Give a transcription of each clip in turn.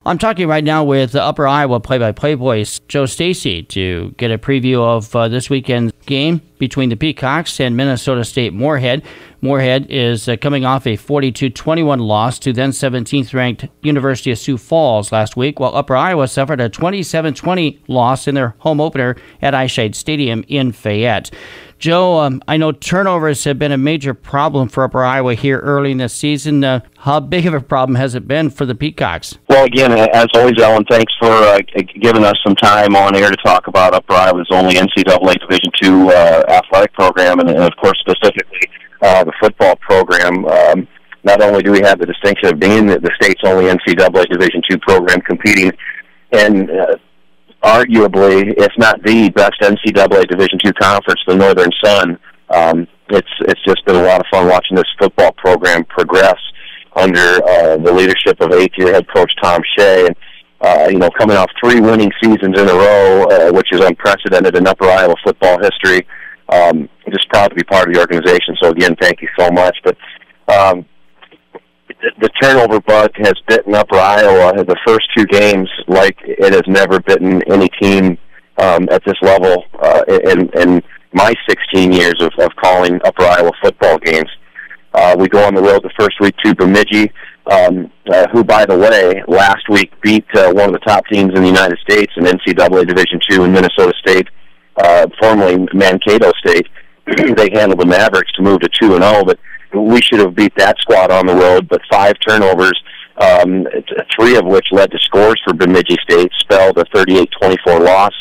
I'm talking right now with Upper Iowa play-by-play voice Joe Stasi to get a preview of this weekend's game between the Peacocks and Minnesota State-Moorhead. Moorhead is coming off a 42-21 loss to then 17th-ranked University of Sioux Falls last week, while Upper Iowa suffered a 27-20 loss in their home opener at Eyeshade Stadium in Fayette. Joe, I know turnovers have been a major problem for Upper Iowa here early in the season. How big of a problem has it been for the Peacocks? Well, again, as always, Ellen, thanks for giving us some time on air to talk about Upper Iowa's only NCAA Division II athletic program, and of course, specifically the football program. Not only do we have the distinction of being the state's only NCAA Division II program competing in arguably, if not the best NCAA Division II conference, the Northern Sun. It's just been a lot of fun watching this football program progress under the leadership of eighth-year head coach Tom Shea. And, coming off 3 winning seasons in a row, which is unprecedented in Upper Iowa football history. Just proud to be part of the organization. So, again, thank you so much. But the turnover bug has bitten Upper Iowa the first 2 games like it has never bitten any team at this level in my 16 years of calling Upper Iowa football games. We go on the road the first week to Bemidji, who, by the way, last week beat one of the top teams in the United States in NCAA Division II in Minnesota State, formerly Mankato State. They handled the Mavericks to move to 2-0, but we should have beat that squad on the road, but 5 turnovers, 3 of which led to scores for Bemidji State, spelled a 38-24 loss.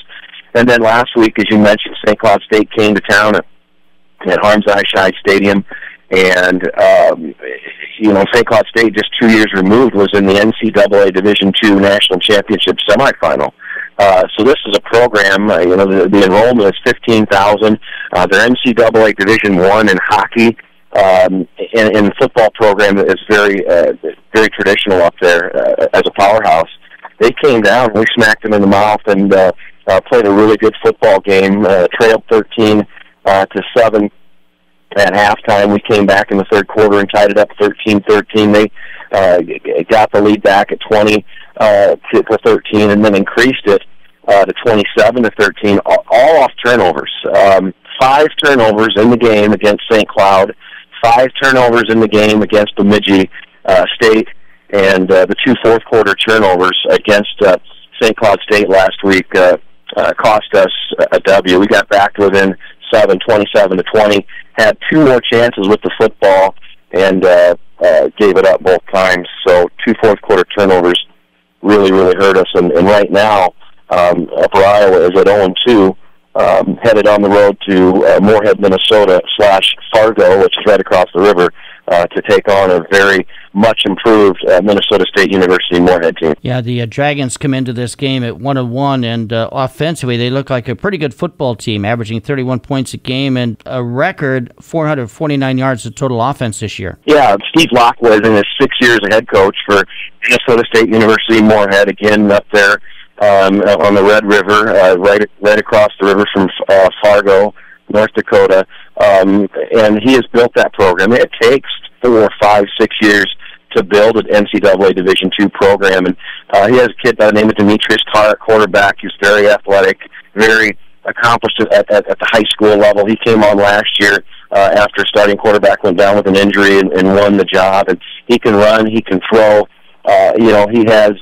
And then last week, as you mentioned, St. Cloud State came to town at Harms Eyeshide Stadium, and, St. Cloud State, just 2 years removed, was in the NCAA Division II National Championship semifinal. So this is a program, the enrollment is 15,000. Their NCAA Division I in hockey, and the football program is very traditional up there as a powerhouse. They came down, we smacked them in the mouth, and played a really good football game. Trailed 13-7 at halftime. We came back in the third quarter and tied it up 13-13. They got the lead back at 20 to 13, and then increased it to 27-13, all off turnovers. 5 turnovers in the game against St. Cloud. 5 turnovers in the game against Bemidji State, and the 2 fourth-quarter turnovers against St. Cloud State last week cost us a W. We got back to within 7, 27-20, had 2 more chances with the football, and gave it up both times. So 2 fourth-quarter turnovers really, really hurt us. And right now, Upper Iowa is at 0-2. Headed on the road to Moorhead, Minnesota /Fargo, which is right across the river, to take on a very much improved Minnesota State University-Moorhead team. Yeah, the Dragons come into this game at 1-1, and offensively they look like a pretty good football team, averaging 31 points a game and a record 449 yards of total offense this year. Yeah, Steve Lockwood in his 6 years as head coach for Minnesota State University-Moorhead, again up there on the Red River, right across the river from Fargo, North Dakota, and he has built that program. It takes 4, 5, 6 years to build an NCAA Division II program, and he has a kid by the name of Demetrius Carr at quarterback. He's very athletic, very accomplished at the high school level. He came on last year after starting quarterback went down with an injury and won the job, and he can run, he can throw. He has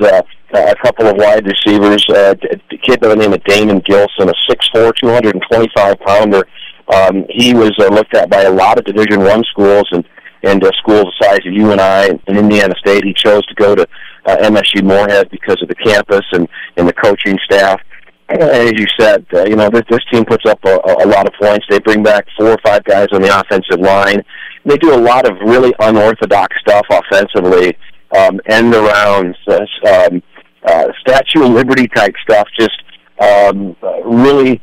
a couple of wide receivers. A kid by the name of Damon Gilson, a 6'4", 225-pounder. He was looked at by a lot of Division I schools and schools the size of you and I in Indiana State. He chose to go to MSU-Moorhead because of the campus and the coaching staff. And as you said, this team puts up a lot of points. They bring back 4 or 5 guys on the offensive line. They do a lot of really unorthodox stuff offensively. End arounds, Statue of Liberty type stuff, just really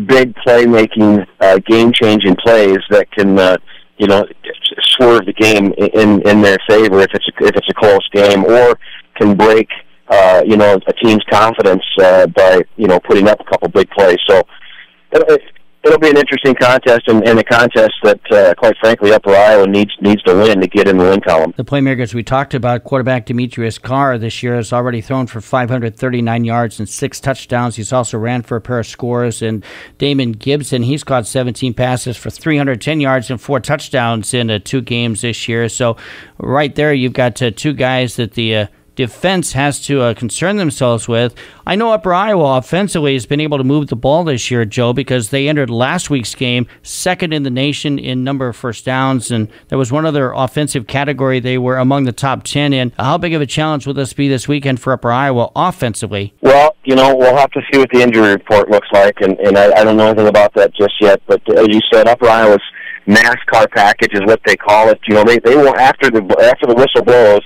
big play-making, game-changing plays that can, swerve the game in their favor if it's a close game, or can break, a team's confidence by putting up a couple big plays. So it'll be an interesting contest, and a contest that, quite frankly, Upper Iowa needs to win to get in the win column. The playmakers we talked about, quarterback Demetrius Carr this year has already thrown for 539 yards and 6 touchdowns. He's also ran for a pair of scores. And Damon Gibson, he's caught 17 passes for 310 yards and 4 touchdowns in 2 games this year. So right there, you've got 2 guys that the defense has to concern themselves with. I know Upper Iowa offensively has been able to move the ball this year, Joe, because they entered last week's game second in the nation in number of first downs, and there was one other offensive category they were among the top 10 in. How big of a challenge will this be this weekend for Upper Iowa offensively? Well, we'll have to see what the injury report looks like, and I don't know anything about that just yet, but as you said, Upper Iowa's NASCAR package is what they call it. They won't, after the whistle blows.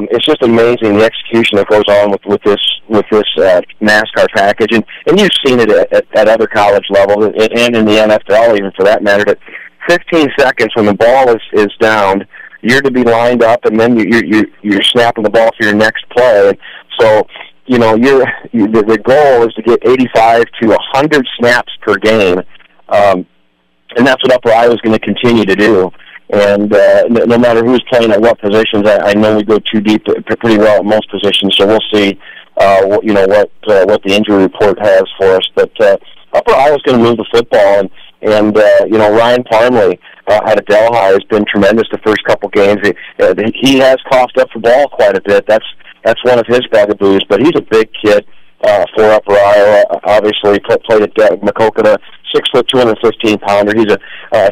It's just amazing the execution that goes on with this NASCAR package, and you've seen it at other college levels and in the NFL, even for that matter. That 15 seconds when the ball is down, you're to be lined up, and then you're snapping the ball for your next play. And so the goal is to get 85 to 100 snaps per game, and that's what Upper Iowa is going to continue to do. And no matter who's playing at what positions, I know we go too deep pretty well at most positions. So we'll see, what the injury report has for us. But Upper Iowa's going to move the football, and Ryan Parmley out of Delhi has been tremendous the first couple games. He has coughed up the ball quite a bit. That's one of his bugaboos. But he's a big kid for Upper Iowa. Obviously, played at Makokata. 6 foot, 215-pounder. He's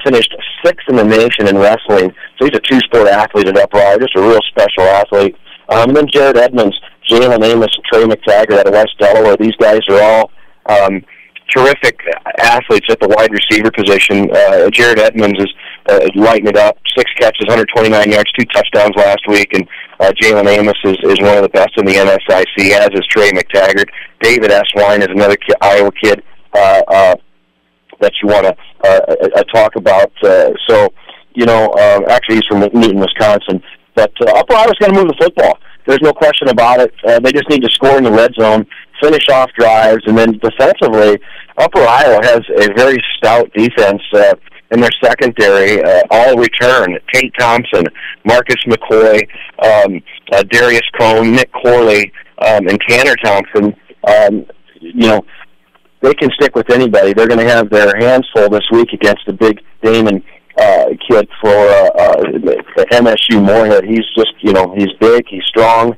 finished 6th in the nation in wrestling. So he's a 2-sport athlete at Upper Iowa, just a real special athlete. And then Jared Edmonds, Jalen Amos, and Trey McTaggart out of West Delaware. These guys are all terrific athletes at the wide receiver position. Jared Edmonds is lighting it up. 6 catches, 129 yards, 2 touchdowns last week. And Jalen Amos is one of the best in the NSIC, as is Trey McTaggart. David S. Wine is another Iowa kid that you want to talk about. Actually he's from Newton, Wisconsin. But Upper Iowa's going to move the football. There's no question about it. They just need to score in the red zone, finish off drives, and then defensively, Upper Iowa has a very stout defense in their secondary, all return. Tate Thompson, Marcus McCoy, Darius Cohn, Nick Corley, and Tanner Thompson. They can stick with anybody. They're going to have their hands full this week against the big Damon kid for MSU-Moorhead. He's just, he's big, he's strong.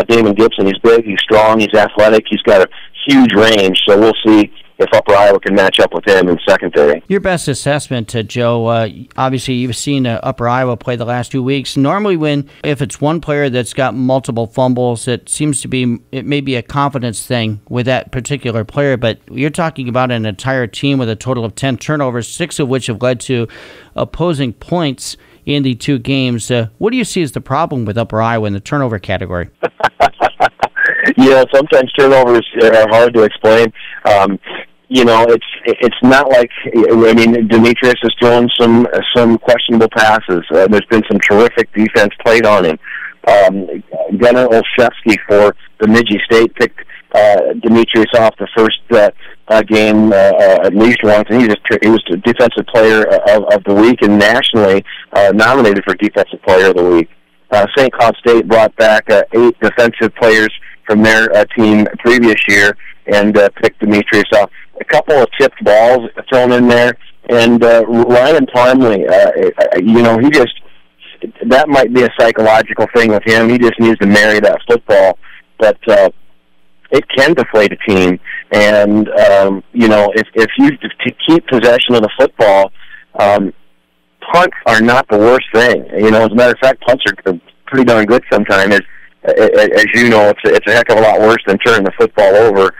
Damon Gibson, he's big, he's strong, he's athletic, he's got a huge range. So we'll see if Upper Iowa can match up with him in secondary. Your best assessment, Joe, obviously you've seen Upper Iowa play the last 2 weeks. Normally if it's one player that's got multiple fumbles, it may be a confidence thing with that particular player, but you're talking about an entire team with a total of 10 turnovers, 6 of which have led to opposing points in the 2 games. What do you see as the problem with Upper Iowa in the turnover category? Sometimes turnovers are hard to explain. It's not like, Demetrius has thrown some questionable passes. There's been some terrific defense played on him. Gunnar Olszewski for Bemidji State picked Demetrius off the first game at least once, and he was the defensive player of the week, and nationally nominated for defensive player of the week. St. Cloud State brought back 8 defensive players from their team previous year and picked Demetrius off. A couple of tipped balls thrown in there, and Ryan Parmley, that might be a psychological thing with him. He just needs to marry that football, but it can deflate a team. And if you keep possession of the football, punts are not the worst thing. As a matter of fact, punts are pretty darn good sometimes. As you know, it's a heck of a lot worse than turning the football over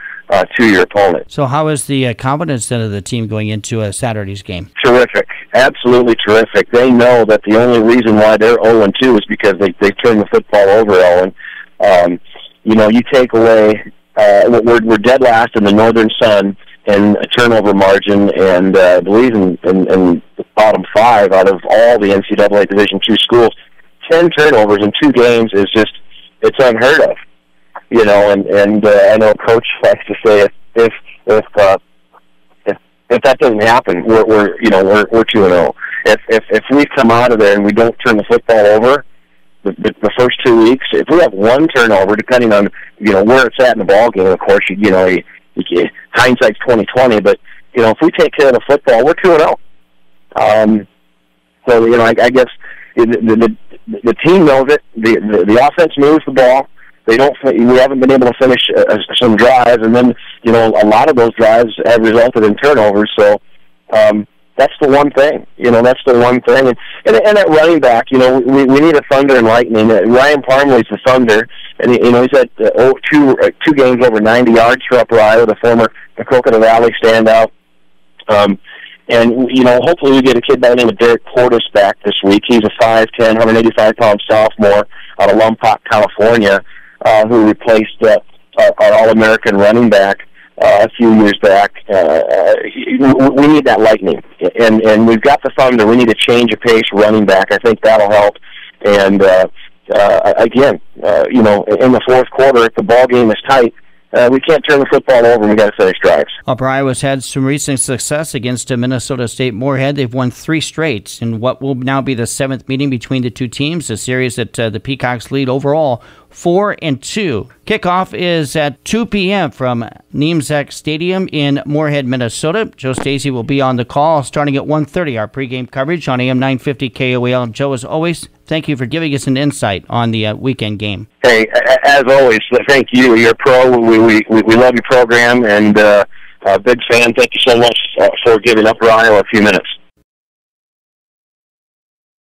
to your opponent. So how is the confidence then of the team going into Saturday's game? Terrific. Absolutely terrific. They know that the only reason why they're 0-2 is because they turn the football over, Elwin. You take away, we're dead last in the Northern Sun in a turnover margin, and I believe in the bottom 5 out of all the NCAA Division II schools. 10 turnovers in 2 games is just, it's unheard of. And I know Coach likes to say if if that doesn't happen, we're 2-0. If we come out of there and we don't turn the football over the first 2 weeks, if we have one turnover, depending on where it's at in the ball game, of course, hindsight's 20/20. But if we take care of the football, we're 2-0. So I guess the team knows it. The offense moves the ball. We haven't been able to finish some drives, and then a lot of those drives have resulted in turnovers. So that's the one thing. That's the one thing. And at running back, we need a thunder and lightning. Ryan Parmley's the thunder, and he's had two games over 90 yards for Upper Iowa, the former Coconut Valley standout. And hopefully we get a kid by the name of Derek Portis back this week. He's a 5'10", 185-pound sophomore out of Lompoc, California, who replaced our All-American running back a few years back. We need that lightning, and we've got the thunder. We need a change of pace running back. I think that'll help. And again, in the fourth quarter, if the ball game is tight, we can't turn the football over, and we got to finish drives. Upper Iowa's had some recent success against Minnesota-State-Moorhead. They've won 3 straight in what will now be the 7th meeting between the two teams, a series that the Peacocks lead overall 4-2. Kickoff is at 2 p.m. from Niemczak Stadium in Moorhead, Minnesota. Joe Stasi will be on the call starting at 1:30. Our pregame coverage on AM 950 KOEL. Joe, as always, thank you for giving us an insight on the weekend game. Hey, as always, thank you. You're a pro. We love your program, and a big fan. Thank you so much for giving Upper Iowa a few minutes.